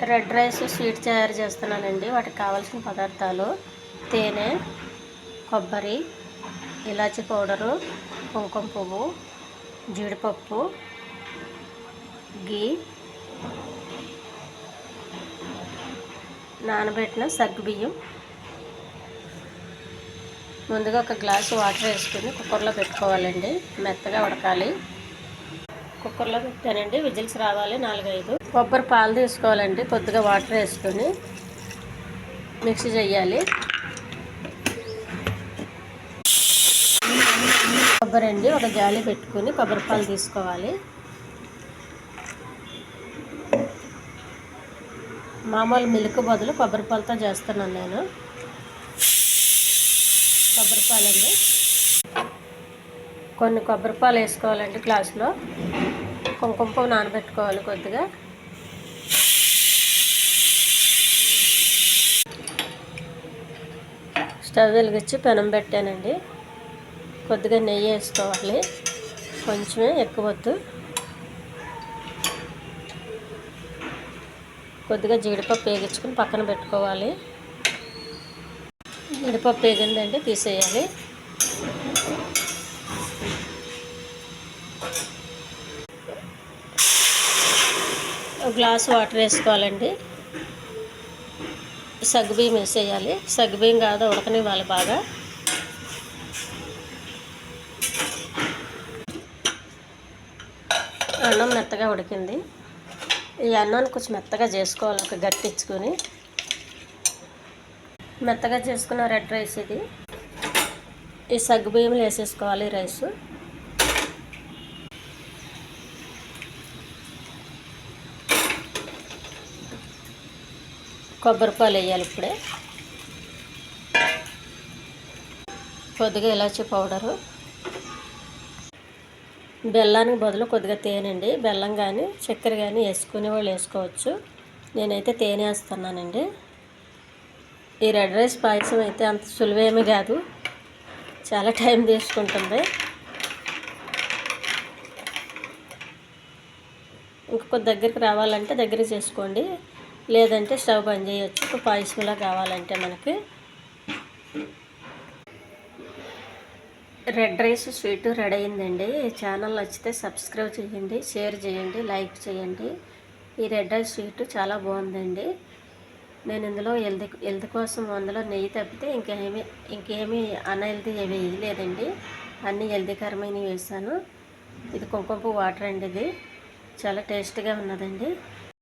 Red rice sweet తయారు చేస్తున్నానండి. వాటికి కావాల్సిన పదార్థాలు: తేనె, కొబ్బరి, ఇలాచీ పౌడరు, కుంకుమ పువ్వు, జీడిపప్పు, గీ, నానబెట్టిన సగ్గుబియ్యం. ముందుగా ఒక గ్లాసు వాటర్ వేసుకుని కుక్కర్లో పెట్టుకోవాలండి. మెత్తగా ఉడకాలి. కుక్కర్లో పెట్టానండి. విజిల్స్ రావాలి 4-5. కొబ్బరి పాలు తీసుకోవాలండి. కొద్దిగా వాటర్ వేసుకొని మిక్స్ చేయాలి. కొబ్బరి అండి ఒక జాలి పెట్టుకుని కొబ్బరి పాలు తీసుకోవాలి. మామూలు మిల్క్ బదులు కొబ్బరి పాలతో చేస్తున్నాను నేను. కొబ్బరి పాలండి, కొన్ని కొబ్బరి పాలు వేసుకోవాలండి గ్లాసులో. కుంకుమ పువ్వు నానబెట్టుకోవాలి కొద్దిగా. స్టవ్ వెలిగించి పెనం పెట్టానండి. కొద్దిగా నెయ్యి వేసుకోవాలి, కొంచెమే, ఎక్కువ వద్దు. కొద్దిగా జీడిపప్పు వేగించుకుని పక్కన పెట్టుకోవాలి. జీడిపప్పు వేగిందండి, తీసేయాలి. ఒక గ్లాసు వాటర్ వేసుకోవాలండి. సగ్గుబియ్యం వేసేయాలి. సగ్గుబియ్యం కాదు, ఉడకనివ్వాలి బాగా. అన్నం మెత్తగా ఉడికింది. ఈ అన్నాన్ని కొంచెం మెత్తగా చేసుకోవాలి, ఒక గట్టించుకొని. మెత్తగా చేసుకున్న రెడ్ రైస్ ఇది. ఈ సగ్గుబియ్యంలో వేసేసుకోవాలి రైసు. కొబ్బరిపాలు వేయాలి ఇప్పుడే. కొద్దిగా ఇలాచీ పౌడరు, బెల్లానికి బదులు కొద్దిగా తేనండి. బెల్లం కానీ చక్కెర కానీ వేసుకునే వాళ్ళు వేసుకోవచ్చు. నేనైతే తేనె వేస్తున్నానండి. ఈ రెడ్ రైస్ పాయసం అయితే అంత సులువేమీ కాదు, చాలా టైం తీసుకుంటుంది. ఇంకొక దగ్గరికి రావాలంటే దగ్గర చేసుకోండి, లేదంటే స్టవ్ బంద్ చేయొచ్చు. పాయసంలా కావాలంటే మనకి. రెడ్ రైస్ స్వీట్ రెడీ అయిందండి. ఛానల్ నచ్చితే సబ్స్క్రైబ్ చేయండి, షేర్ చేయండి, లైక్ చేయండి. ఈ రెడ్ రైస్ స్వీట్ చాలా బాగుందండి. నేను ఇందులో హెల్త్ కోసం అందులో నెయ్యి తప్పితే ఇంకేమీ అన్హెల్తీ ఏమీ వేయలేదండి. అన్నీ హెల్తీకరమైనవి వేసాను. ఇది కుంకుమ పువ్వు వాటర్ అండి. ఇది చాలా టేస్ట్గా ఉన్నదండి.